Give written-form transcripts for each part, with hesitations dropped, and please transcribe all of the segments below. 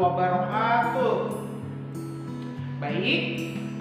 wabarakatuh. Baik,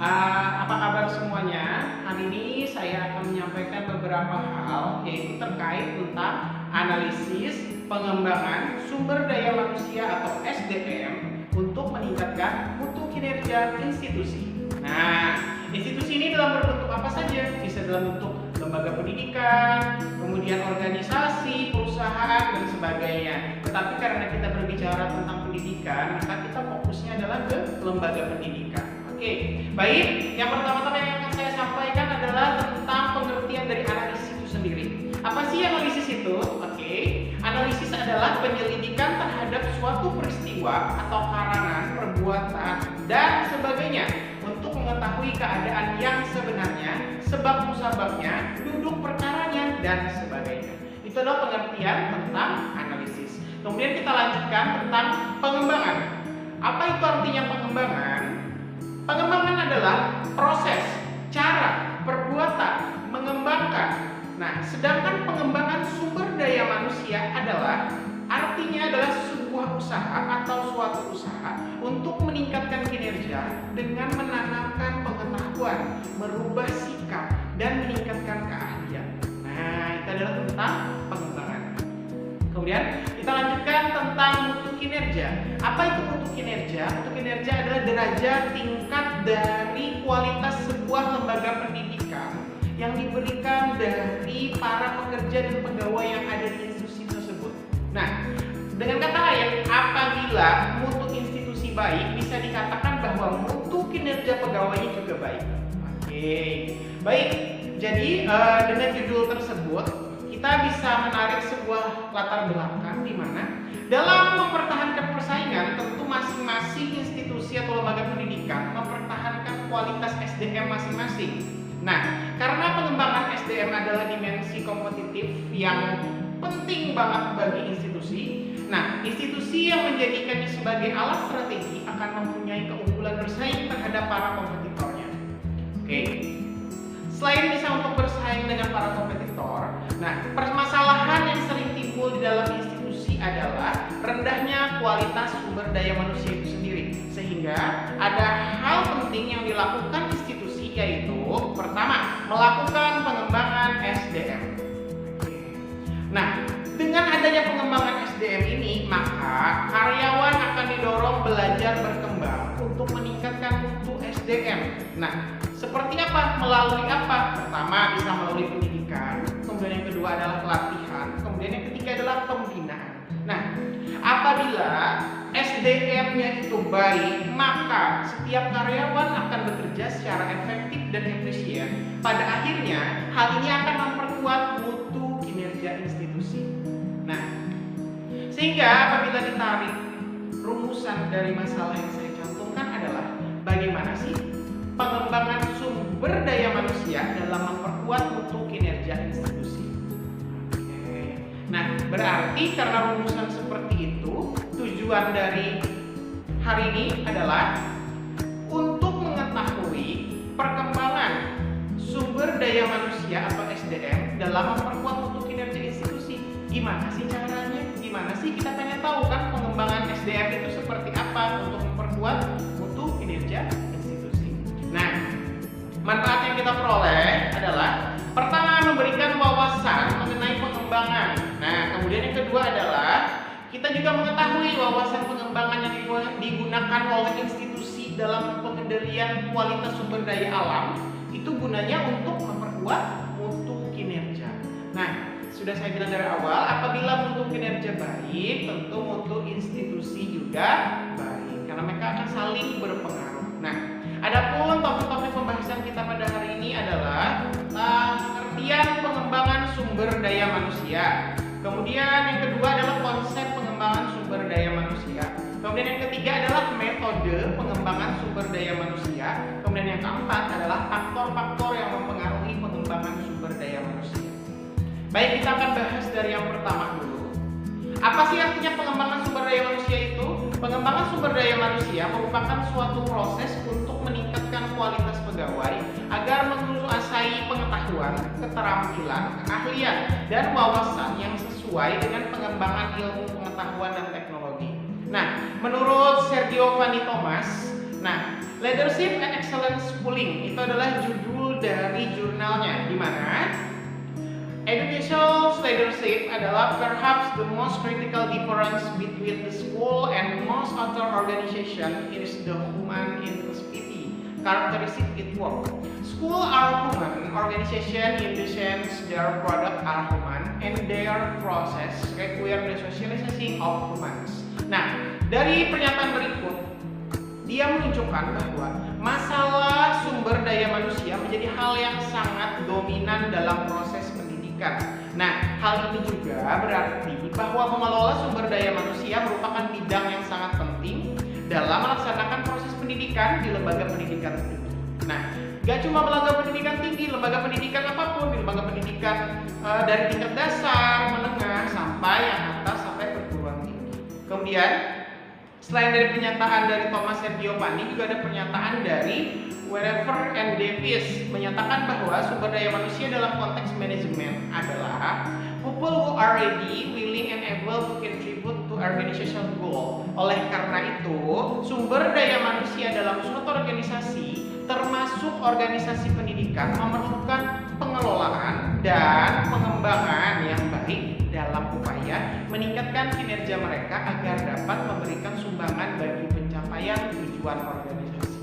apa kabar semuanya? Hari ini saya akan menyampaikan beberapa hal, yaitu terkait tentang analisis pengembangan sumber daya manusia atau SDM untuk meningkatkan mutu kinerja institusi. Nah, institusi ini dalam bentuk apa saja? Bisa dalam bentuk lembaga pendidikan, kemudian organisasi, perusahaan, dan sebagainya. Tetapi karena kita berbicara tentang pendidikan, maka kita fokusnya adalah ke lembaga pendidikan. Oke, baik. Yang pertama-tama yang akan saya sampaikan adalah tentang pengertian dari analisis itu sendiri. Apa sih analisis itu? Oke, analisis adalah penyelidikan terhadap suatu peristiwa atau karangan, perbuatan, dan sebagainya untuk mengetahui keadaan yang sebenarnya, sebab musababnya, duduk perkaranya, dan sebagainya. Itu adalah pengertian tentang analisis. Kemudian kita lanjutkan tentang pengembangan. Apa itu artinya pengembangan? Pengembangan adalah proses, cara, perbuatan, mengembangkan. Nah, sedangkan pengembangan sumber daya manusia artinya adalah sebuah usaha atau suatu usaha untuk meningkatkan kinerja dengan menanamkan pengetahuan, merubah sikap, dan meningkatkan keahlian. Nah, itu adalah tentang pengembangan. Kemudian kita lanjutkan tentang mutu kinerja. Apa itu mutu kinerja? Mutu kinerja adalah derajat tingkat dari kualitas sebuah lembaga pendidikan yang diberikan dari para pekerja dan pegawai yang ada di institusi tersebut. Nah, dengan kata lain, apabila mutu institusi baik, bisa dikatakan bahwa mutu kinerja pegawainya juga baik. Oke, baik. Jadi dengan judul tersebut kita bisa menarik sebuah latar belakang di mana dalam mempertahankan persaingan, tentu masing-masing institusi atau lembaga pendidikan mempertahankan kualitas SDM masing-masing. Nah, karena pengembangan SDM adalah dimensi kompetitif yang penting banget bagi institusi. Nah, institusi yang menjadikannya sebagai alat strategi akan mempunyai keunggulan bersaing terhadap para kompetitornya. Oke. Selain bisa untuk bersaing dengan para kompetitor, nah, permasalahan yang sering timbul di dalam institusi adalah rendahnya kualitas sumber daya manusia itu sendiri. Sehingga ada hal penting yang dilakukan institusi, yaitu pertama, melakukan pengembangan SDM. Nah, dengan adanya pengembangan SDM ini, maka karyawan akan didorong belajar berkembang untuk meningkatkan mutu SDM. Nah, seperti apa? Melalui apa? Pertama, bisa melalui pendidikan. Kemudian yang kedua adalah pelatihan. Kemudian yang ketiga adalah pembinaan. Nah, apabila SDM-nya itu baik, maka setiap karyawan akan bekerja secara efektif dan efisien. Pada akhirnya, hal ini akan memperkuat mutu kinerja institusi. Nah, sehingga apabila ditarik rumusan dari masalah yang saya cantumkan adalah bagaimana sih pengembangan sumber daya manusia dalam memperkuat mutu kinerja institusi. Nah, berarti karena rumusan seperti itu, tujuan dari hari ini adalah untuk mengetahui perkembangan sumber daya manusia atau SDM dalam memperkuat mutu kinerja institusi. Gimana sih caranya? Gimana sih kita pengen tahu kan pengembangan SDM itu seperti apa untuk memperkuat mutu kinerja institusi. Nah, manfaat yang kita peroleh adalah pertama, memberikan wawasan mengenai pengembangan. Nah, kemudian yang kedua adalah kita juga mengetahui wawasan pengembangan yang digunakan oleh institusi dalam pengendalian kualitas sumber daya alam itu gunanya untuk memperkuat mutu kinerja. Nah, sudah saya bilang dari awal, apabila mutu kinerja baik, tentu mutu institusi juga baik karena mereka akan saling berpengaruh. Nah, adapun topik-topik pembahasan kita pada hari ini adalah pengertian pengembangan sumber daya manusia. Kemudian yang kedua adalah konsep pengembangan sumber daya manusia. Kemudian yang ketiga adalah metode pengembangan sumber daya manusia. Kemudian yang keempat adalah faktor-faktor yang mempengaruhi pengembangan sumber daya manusia. Baik, kita akan bahas dari yang pertama dulu. Apa sih artinya pengembangan sumber daya manusia itu? Pengembangan sumber daya manusia merupakan suatu proses untuk meningkatkan kualitas pegawai agar menguasai pengetahuan, keterampilan, keahlian, dan wawasan yang sesuai dengan pengembangan ilmu pengetahuan dan teknologi. Nah, menurut Sergio Thomas, nah, Leadership and Excellence Schooling itu adalah judul dari jurnalnya, di mana educational leadership adalah perhaps the most critical difference between the school and most other organization is the human intensity characteristic it work. School are human organization in the sense their product are human and their process require the socializing of humans. Nah, dari pernyataan berikut dia menunjukkan bahwa masalah sumber daya manusia menjadi hal yang sangat dominan dalam proses pendidikan. Nah, hal ini juga berarti bahwa mengelola sumber daya manusia merupakan bidang yang sangat penting dalam melaksanakan proses pendidikan di lembaga pendidikan tinggi. Nah, gak cuma lembaga pendidikan tinggi, lembaga pendidikan apapun, di lembaga pendidikan dari tingkat dasar, menengah, sampai yang atas, sampai perguruan tinggi. Kemudian, selain dari pernyataan dari Thomas Sergio Pani, juga ada pernyataan dari Wherever and Davis menyatakan bahwa sumber daya manusia dalam konteks manajemen adalah people who are ready, willing, and able to contribute to organizational goal. Oleh karena itu, sumber daya manusia dalam suatu organisasi, termasuk organisasi pendidikan, memerlukan pengelolaan dan pengembangan yang baik dalam upaya meningkatkan kinerja mereka agar dapat memberikan sumbangan bagi pencapaian tujuan organisasi.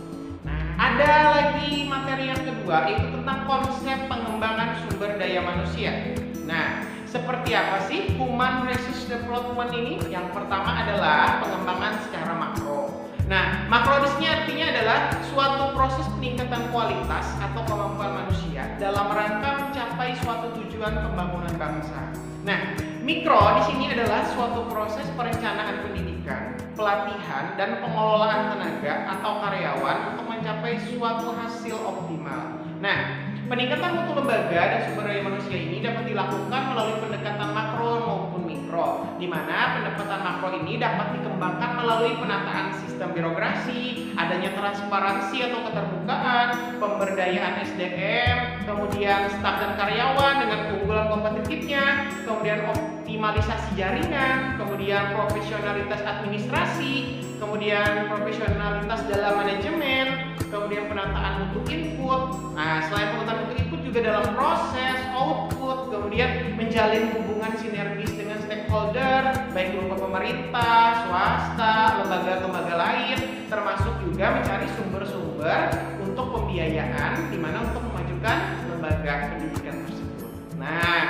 Ada lagi materi yang kedua, yaitu tentang konsep pengembangan sumber daya manusia. Nah, seperti apa sih Human Resource Development ini? Yang pertama adalah pengembangan secara makro. Nah, makro di sini artinya adalah suatu proses peningkatan kualitas atau kemampuan manusia dalam rangka mencapai suatu tujuan pembangunan bangsa. Nah, mikro di sini adalah suatu proses perencanaan pendidikan, pelatihan, dan pengelolaan tenaga atau karyawan untuk mencapai suatu hasil optimal. Nah, peningkatan mutu lembaga dan sumber daya manusia ini dapat dilakukan melalui pendekatan makro maupun mikro, di mana pendekatan makro ini dapat dikembangkan melalui penataan sistem birokrasi, adanya transparansi atau keterbukaan, pemberdayaan SDM, kemudian staf dan karyawan dengan keunggulan kompetitifnya, kemudian optimalisasi jaringan, kemudian profesionalitas administrasi, kemudian profesionalitas dalam manajemen, kemudian penataan mutu input. Nah, selain penataan mutu input juga dalam proses output, kemudian menjalin hubungan sinergis dengan stakeholder, baik berupa pemerintah, swasta, lembaga-lembaga lain, termasuk juga mencari sumber-sumber untuk pembiayaan, di mana untuk memajukan lembaga pendidikan tersebut. Nah,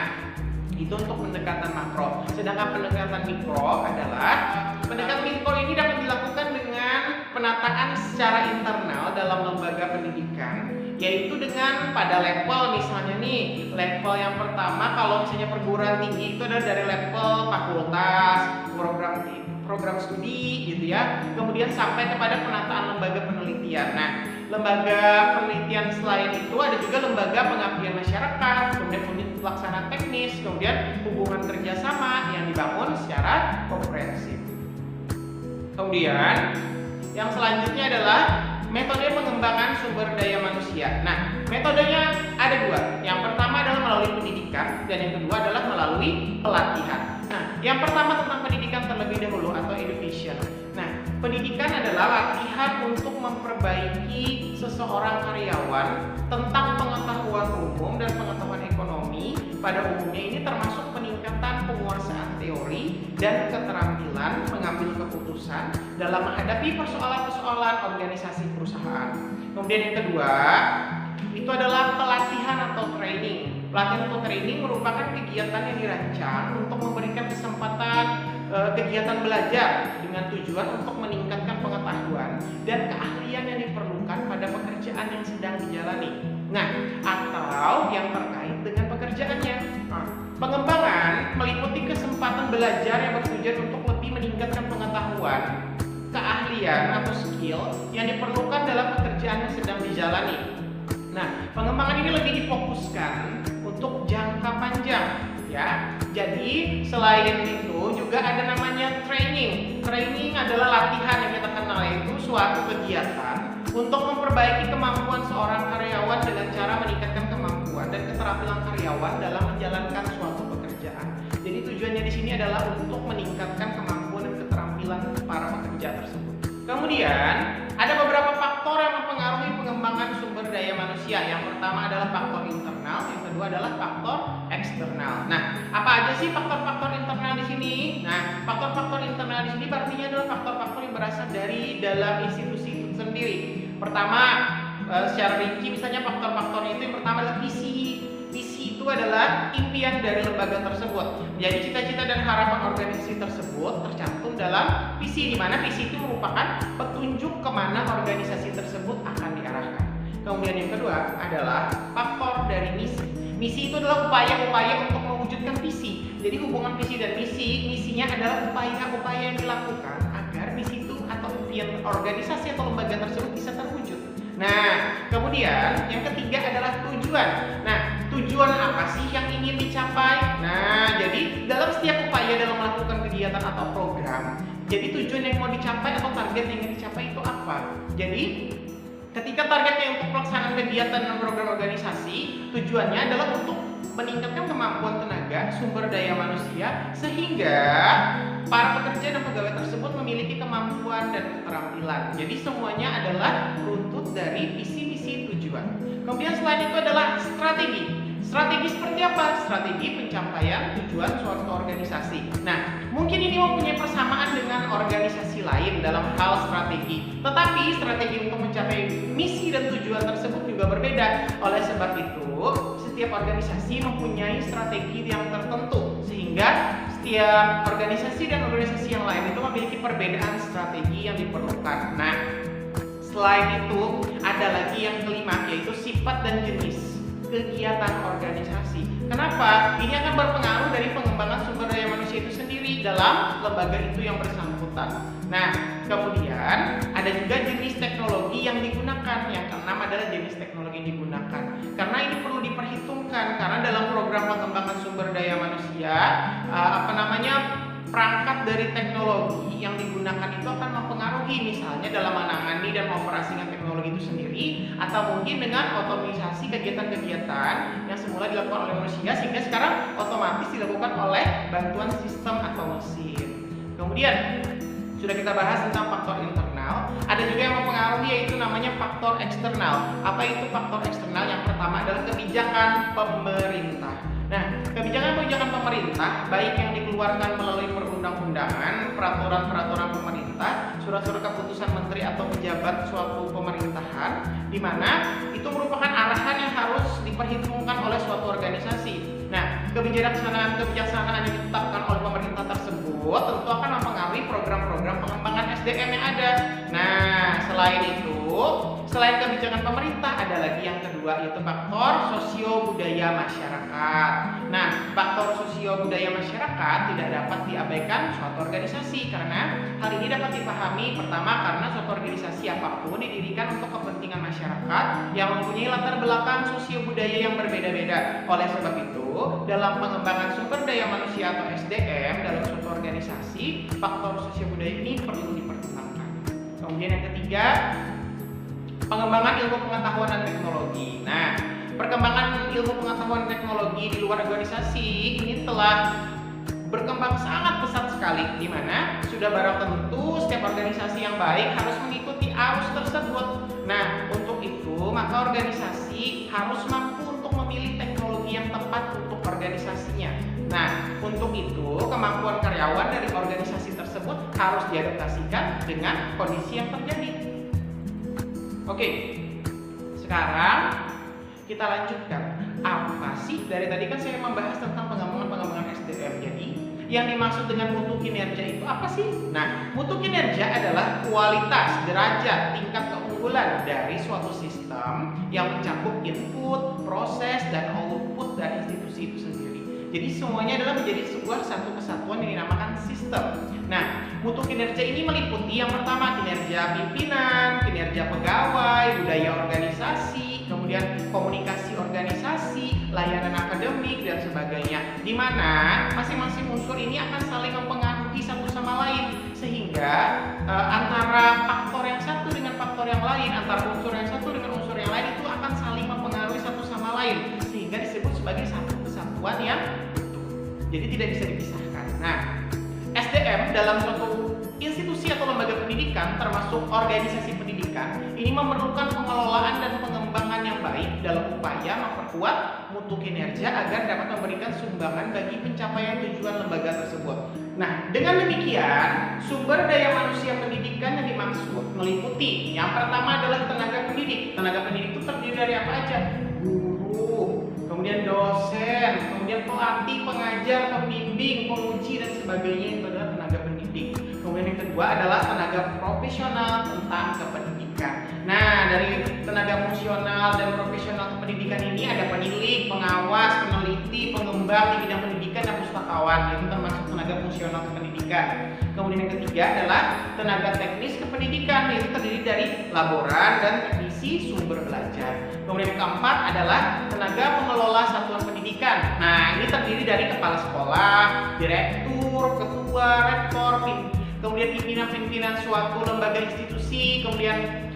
itu untuk pendekatan makro. Sedangkan pendekatan mikro adalah pendekatan mikro ini dapat dilakukan dengan penataan secara internal dalam lembaga pendidikan, yaitu dengan pada level, misalnya nih, level yang pertama kalau misalnya perguruan tinggi itu adalah dari level fakultas, program studi gitu ya, kemudian sampai kepada penataan lembaga penelitian. Nah, lembaga penelitian selain itu ada juga lembaga pengabdian masyarakat, kemudian unit pelaksana teknis, kemudian hubungan kerjasama yang dibangun secara komprehensif. Kemudian yang selanjutnya adalah metode pengembangan sumber daya manusia. Nah, metodenya ada dua. Yang pertama adalah melalui pendidikan, dan yang kedua adalah melalui pelatihan. Nah, yang pertama tentang pendidikan terlebih dahulu atau education. Nah, pendidikan adalah latihan untuk memperbaiki seseorang karyawan tentang pengetahuan umum dan pengetahuan ekonomi. Pada umumnya ini termasuk peningkatan penguasaan teori dan keterampilan mengambil keputusan dalam menghadapi persoalan-persoalan organisasi perusahaan. Kemudian yang kedua, itu adalah pelatihan atau training. Pelatihan atau training merupakan kegiatan yang dirancang untuk memberikan kesempatan kegiatan belajar dengan tujuan untuk meningkatkan pengetahuan dan keahlian yang diperlukan pada pekerjaan yang sedang dijalani. Nah, atau yang terkait dengan pekerjaannya. Nah, pengembangan meliputi kesempatan belajar yang bertujuan untuk lebih meningkatkan pengetahuan, keahlian atau skill yang diperlukan dalam pekerjaan yang sedang dijalani. Nah, pengembangan ini lebih difokuskan untuk jangka panjang, ya. Jadi selain itu juga ada namanya training. Training adalah latihan yang kita kenal, yaitu suatu kegiatan untuk memperbaiki kemampuan seorang karyawan dengan cara meningkatkan kemampuan dan keterampilan karyawan dalam menjalankan suatu pekerjaan. Jadi tujuannya di sini adalah untuk meningkatkan kemampuan dan keterampilan para Kemudian ada beberapa faktor yang mempengaruhi pengembangan sumber daya manusia. Yang pertama adalah faktor internal, yang kedua adalah faktor eksternal. Nah, apa aja sih faktor-faktor internal di sini? Nah, faktor-faktor internal di sini artinya adalah faktor-faktor yang berasal dari dalam institusi itu sendiri. Pertama, secara rinci misalnya faktor-faktornya itu yang pertama adalah visi. Visi itu adalah impian dari lembaga tersebut. Jadi cita-cita dan harapan organisasi tersebut tercantum dalam visi, di mana visi itu merupakan petunjuk kemana organisasi tersebut akan diarahkan. Kemudian yang kedua adalah faktor dari misi. Misi itu adalah upaya-upaya untuk mewujudkan visi. Jadi hubungan visi dan misinya adalah upaya-upaya yang dilakukan agar misi itu atau impian organisasi atau lembaga tersebut bisa terwujud. Nah, kemudian yang ketiga adalah tujuan. Nah, tujuan apa sih yang ingin dicapai? Nah, jadi dalam setiap upaya dalam melakukan kegiatan atau program, jadi tujuan yang mau dicapai atau target yang ingin dicapai itu apa? Jadi ketika targetnya untuk pelaksanaan kegiatan dan program organisasi, tujuannya adalah untuk meningkatkan kemampuan tenaga sumber daya manusia sehingga para pekerja dan pegawai tersebut memiliki kemampuan dan keterampilan. Jadi semuanya adalah runtut dari visi misi tujuan. Kemudian selain itu adalah strategi. Strategi seperti apa? Strategi pencapaian tujuan suatu organisasi. Nah, mungkin ini mempunyai persamaan dengan organisasi lain dalam hal strategi. Tetapi strategi untuk mencapai misi dan tujuan tersebut juga berbeda. Oleh sebab itu, setiap organisasi mempunyai strategi yang tertentu sehingga setiap organisasi dan organisasi yang lain itu memiliki perbedaan strategi yang diperlukan. Nah, selain itu ada lagi yang kelima, yaitu sifat dan jenis kegiatan organisasi. Kenapa? Ini akan berpengaruh dari pengembangan sumber daya manusia itu sendiri dalam lembaga itu yang bersangkutan. Nah, kemudian ada juga jenis teknologi yang digunakan. Yang keenam adalah jenis teknologi yang digunakan. Karena ini perlu diperhitungkan karena dalam program pengembangan sumber daya manusia, perangkat dari teknologi yang digunakan itu akan mempengaruhi misalnya dalam menangani dan mengoperasikan teknologi itu sendiri atau mungkin dengan otomatisasi kegiatan-kegiatan yang semula dilakukan oleh manusia sehingga sekarang otomatis dilakukan oleh bantuan sistem atau mesin. Kemudian sudah kita bahas tentang faktor internal, ada juga yang mempengaruhi yaitu namanya faktor eksternal. Apa itu faktor eksternal? Yang pertama adalah kebijakan pemerintah. Nah, kebijakan-kebijakan pemerintah baik yang dikeluarkan melalui perundang-undangan, peraturan-peraturan pemerintah, surat-surat keputusan menteri atau pejabat suatu pemerintahan, di mana itu merupakan arahan yang harus diperhitungkan oleh suatu organisasi. Nah, kebijaksanaan yang ditetapkan oleh pemerintah tersebut tentu akan mempengaruhi program-program pengembangan SDM yang ada. Nah, selain kebijakan pemerintah ada lagi yang kedua yaitu faktor sosio-budaya masyarakat. Nah, faktor sosio-budaya masyarakat tidak dapat diabaikan suatu organisasi karena hal ini dapat dipahami pertama karena suatu organisasi apapun didirikan untuk kepentingan masyarakat yang mempunyai latar belakang sosio-budaya yang berbeda-beda. Oleh sebab itu, dalam pengembangan sumber daya manusia atau SDM dalam suatu organisasi, faktor sosio-budaya ini perlu dipertimbangkan. Kemudian yang ketiga, pengembangan ilmu pengetahuan dan teknologi. Nah, perkembangan ilmu pengetahuan dan teknologi di luar organisasi ini telah berkembang sangat pesat sekali, di mana sudah barang tentu setiap organisasi yang baik harus mengikuti arus tersebut. Nah, untuk itu maka organisasi harus mampu untuk memilih teknologi yang tepat untuk organisasinya. Nah, untuk itu kemampuan karyawan dari organisasi tersebut harus diadaptasikan dengan kondisi yang terjadi. Oke, sekarang kita lanjutkan. Apa sih? Dari tadi kan saya membahas tentang pengembangan SDM. Jadi, yang dimaksud dengan mutu kinerja itu apa sih? Nah, mutu kinerja adalah kualitas, derajat, tingkat keunggulan dari suatu sistem yang mencakup input, proses, dan output dari institusi itu sendiri. Jadi semuanya adalah menjadi sebuah satu kesatuan yang dinamakan sistem. Nah, mutu kinerja ini meliputi yang pertama kinerja pimpinan, kinerja pegawai, budaya organisasi, kemudian komunikasi organisasi, layanan akademik dan sebagainya. Di mana masing-masing unsur ini akan saling mempengaruhi satu sama lain sehingga antara faktor yang satu dengan faktor yang lain, antara unsur yang satu dengan unsur yang lain itu akan saling mempengaruhi satu sama lain sehingga disebut sebagai satu kesatuan yang utuh. Jadi tidak bisa dipisahkan. Nah, SDM dalam suatu institusi atau lembaga pendidikan, termasuk organisasi pendidikan, ini memerlukan pengelolaan dan pengembangan yang baik dalam upaya memperkuat mutu kinerja agar dapat memberikan sumbangan bagi pencapaian tujuan lembaga tersebut. Nah, dengan demikian, sumber daya manusia pendidikan yang dimaksud meliputi yang pertama adalah tenaga pendidik. Tenaga pendidik itu terdiri dari apa aja? Guru, kemudian dosen, kemudian pelatih, pengajar, pembimbing, penguji, dan sebagainya. Itu adalah tenaga pendidik. Kemudian yang kedua adalah tenaga profesional tentang kependidikan. Nah, dari tenaga fungsional dan profesional kependidikan ini ada penilik, pengawas, peneliti, pengembang di bidang pendidikan, dan pustakawan. Itu termasuk tenaga fungsional kependidikan. Kemudian yang ketiga adalah tenaga teknis kependidikan, yaitu terdiri dari laboran dan teknisi sumber belajar. Kemudian yang keempat adalah tenaga pengelola satuan pendidikan. Nah, ini terdiri dari kepala sekolah, direktur, ketua, rektor, kemudian pimpinan-pimpinan suatu lembaga institusi, kemudian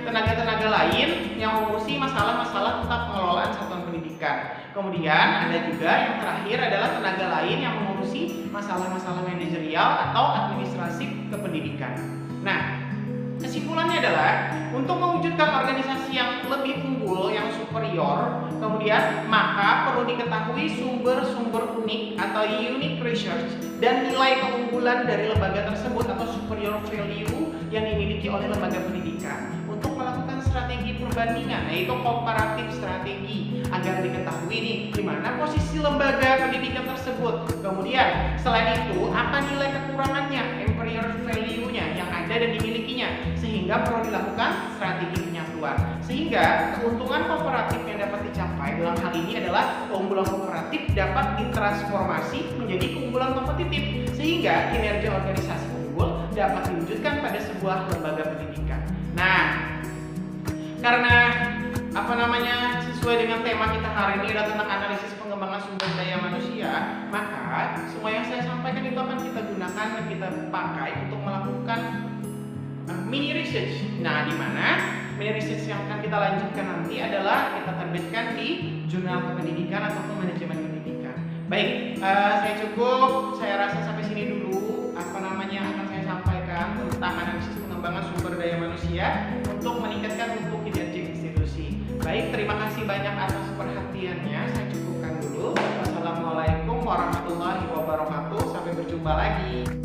tenaga-tenaga lain yang mengurusi masalah-masalah tentang pengelolaan satuan pendidikan. Kemudian ada juga yang terakhir adalah tenaga lain yang mengurusi masalah-masalah manajerial atau administrasi kependidikan. Nah, kesimpulannya adalah untuk mewujudkan organisasi yang lebih unggul, yang superior, kemudian maka perlu diketahui sumber-sumber unik atau unique research dan nilai keunggulan dari lembaga tersebut atau superior value yang dimiliki oleh lembaga pendidikan untuk melakukan strategi perbandingan, yaitu komparatif strategi, agar diketahui nih di mana posisi lembaga pendidikan tersebut. Kemudian selain itu apa nilai kekurangannya, inferior value-nya yang ada dan dimilikinya, sehingga perlu dilakukan strategi penyatuan. Sehingga keuntungan kooperatif yang dapat dicapai dalam hal ini adalah keunggulan kooperatif dapat ditransformasi menjadi keunggulan kompetitif, sehingga kinerja organisasi unggul dapat diwujudkan pada sebuah lembaga pendidikan. Nah, karena sesuai dengan tema kita hari ini adalah tentang analisis pengembangan sumber daya manusia, maka semua yang saya sampaikan itu akan kita gunakan dan kita pakai untuk melakukan mini research. Nah, di mana mini research yang akan kita lanjutkan nanti adalah kita terbitkan di jurnal kependidikan ataupun manajemen pendidikan. Baik, saya rasa sampai sini dulu akan saya sampaikan tentang analisis pengembangan sumber daya manusia untuk meningkatkan mutu kinerja institusi. Baik, terima kasih banyak atas perhatiannya. Saya cukupkan dulu. Wassalamualaikum warahmatullahi wabarakatuh. Sampai berjumpa lagi.